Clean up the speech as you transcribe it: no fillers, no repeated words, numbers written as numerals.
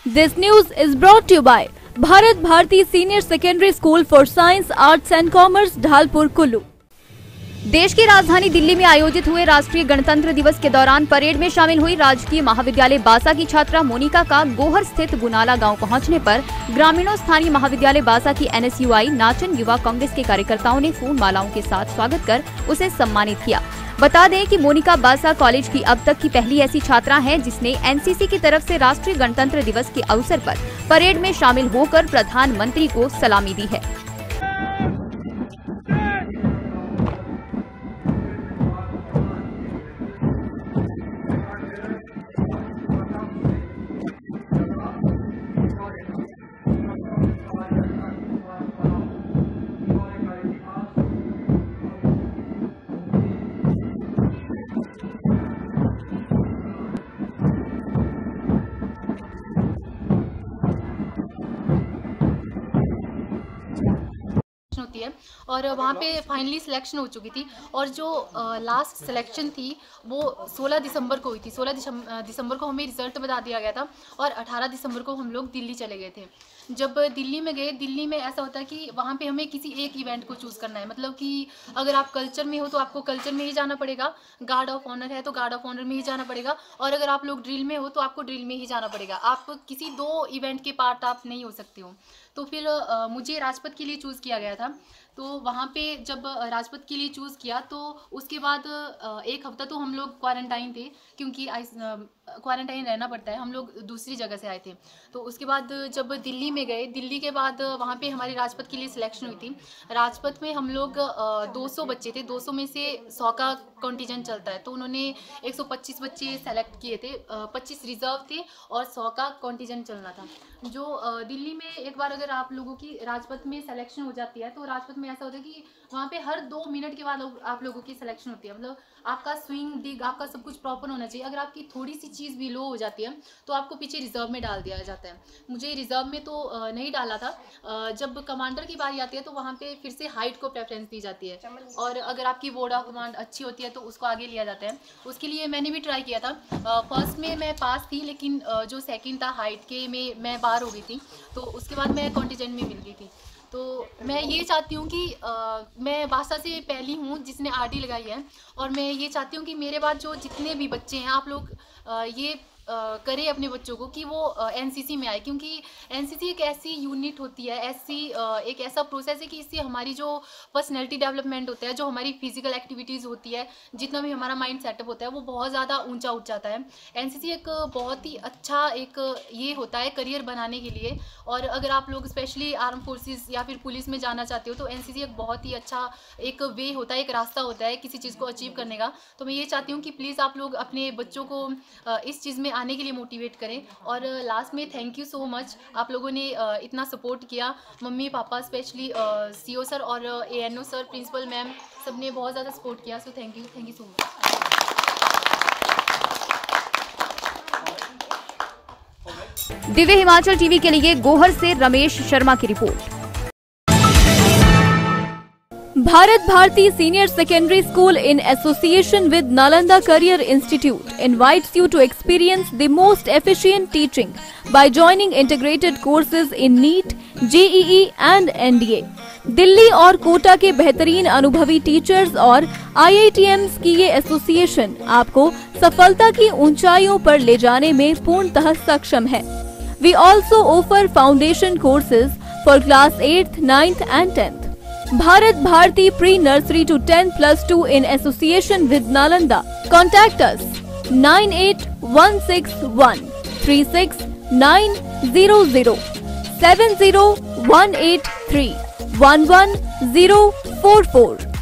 This news is brought to you by Bharat Bharati Senior Secondary School for Science, Arts and Commerce, Dhalpur, Kullu. देश की राजधानी दिल्ली में आयोजित हुए राष्ट्रीय गणतंत्र दिवस के दौरान परेड में शामिल हुई राजकीय महाविद्यालय बासा की छात्रा मोनिका का गोहर स्थित गुनाला गांव पहुंचने पर ग्रामीणों, स्थानीय महाविद्यालय बासा की NSUI नाचन युवा कांग्रेस के कार्यकर्ताओं ने फूल मालाओं के साथ स्वागत कर उसे सम्मानित किया। बता दें कि मोनिका बासा कॉलेज की अब तक की पहली ऐसी छात्रा है जिसने NCC की तरफ से राष्ट्रीय गणतंत्र दिवस के अवसर पर परेड में शामिल होकर प्रधानमंत्री को सलामी दी है। होती है और वहाँ पे फाइनली सिलेक्शन हो चुकी थी और जो लास्ट सिलेक्शन थी वो 16 दिसंबर को हुई थी। 16 दिसंबर को हमें रिजल्ट बता दिया गया था और 18 दिसंबर को हम लोग दिल्ली चले गए थे। जब दिल्ली में गए, दिल्ली में ऐसा होता है कि वहाँ पे हमें किसी एक इवेंट को चूज़ करना है। मतलब कि अगर आप कल्चर में हो तो आपको कल्चर में ही जाना पड़ेगा, गार्ड ऑफ ऑनर है तो गार्ड ऑफ ऑनर में ही जाना पड़ेगा, और अगर आप लोग ड्रिल में हो तो आपको ड्रिल में ही जाना पड़ेगा। आप किसी दो इवेंट के पार्ट आप नहीं हो सकते हो। तो फिर मुझे राजपथ के लिए चूज़ किया गया था। तो वहाँ पे जब राजपथ के लिए चूज़ किया तो उसके बाद एक हफ्ता तो हम लोग क्वारंटाइन थे, क्योंकि क्वारंटाइन रहना पड़ता है। हम लोग दूसरी जगह से आए थे। तो उसके बाद जब दिल्ली में गए, दिल्ली के बाद वहाँ पे हमारी राजपथ के लिए सिलेक्शन हुई थी। राजपथ में हम लोग 200 बच्चे थे, 200 में से 100 का कॉन्टीजेंट चलता है। तो उन्होंने 125 बच्चे सेलेक्ट किए थे, 25 रिजर्व थे और 100 का कॉन्टीजेंट चलना था। जो दिल्ली में एक बार अगर आप लोगों की राजपथ में सिलेक्शन हो जाती है तो राजपथ में ऐसा होता है कि वहाँ पे हर 2 मिनट के बाद आप लोगों की सिलेक्शन होती है। मतलब आपका स्विंग, डिग, आपका सब कुछ प्रॉपर होना चाहिए। अगर आपकी थोड़ी सी चीज़ भी लो हो जाती है तो आपको पीछे रिजर्व में डाल दिया जाता है। मुझे रिजर्व में तो नहीं डाला था। जब कमांडर की बारी आती है तो वहाँ पे फिर से हाइट को प्रेफरेंस दी जाती है, और अगर आपकी बोर्ड ऑफ कमांड अच्छी होती है तो उसको आगे लिया जाता है। उसके लिए मैंने भी ट्राई किया था। फर्स्ट में मैं पास थी, लेकिन जो सेकेंड था हाइट के में मैं बाहर हो गई थी। तो उसके बाद मैं कॉन्टीजेंट में मिल गई थी। तो मैं ये चाहती हूँ कि मैं बासा से पहली हूँ जिसने RD लगाई है, और मैं ये चाहती हूँ कि मेरे बाद जो जितने भी बच्चे हैं आप लोग ये करें अपने बच्चों को कि वो NCC में आए, क्योंकि NCC एक ऐसी यूनिट होती है, एक ऐसा प्रोसेस है कि इससे हमारी जो पर्सनैलिटी डेवलपमेंट होता है, जो हमारी फिजिकल एक्टिविटीज़ होती है, जितना भी हमारा माइंड सेटअप होता है वो बहुत ज़्यादा ऊंचा उठ जाता है। NCC एक बहुत ही अच्छा एक ये होता है करियर बनाने के लिए। और अगर आप लोग स्पेशली आर्म फोर्सेस या फिर पुलिस में जाना चाहते हो तो NCC एक बहुत ही अच्छा एक वे होता है, एक रास्ता होता है किसी चीज़ को अचीव करने का। तो मैं ये चाहती हूँ कि प्लीज़ आप लोग अपने बच्चों को इस चीज़ में आने के लिए मोटिवेट करें। और लास्ट में थैंक यू सो मच, आप लोगों ने इतना सपोर्ट किया। Mummy papa, specially CO sir और ANO सर, प्रिंसिपल मैम, सब ने बहुत ज़्यादा सपोर्ट किया। So thank you so much. Divya Himachal TV के लिए गोहर से रमेश शर्मा की report. Bharat Bharati Senior Secondary School in association with Nalanda Career Institute invites you to experience the most efficient teaching by joining integrated courses in NEET, JEE and NDA। Delhi और कोटा के बेहतरीन अनुभवी teachers और IITMs की ये एसोसिएशन आपको सफलता की ऊंचाइयों पर ले जाने में पूर्णतः सक्षम है। We also offer foundation courses for class 8th, 9th and 10th। Bharat Bharti Pre-Nursery to 10+2 in association with Nalanda. Contact us 9816136900 70183 11044।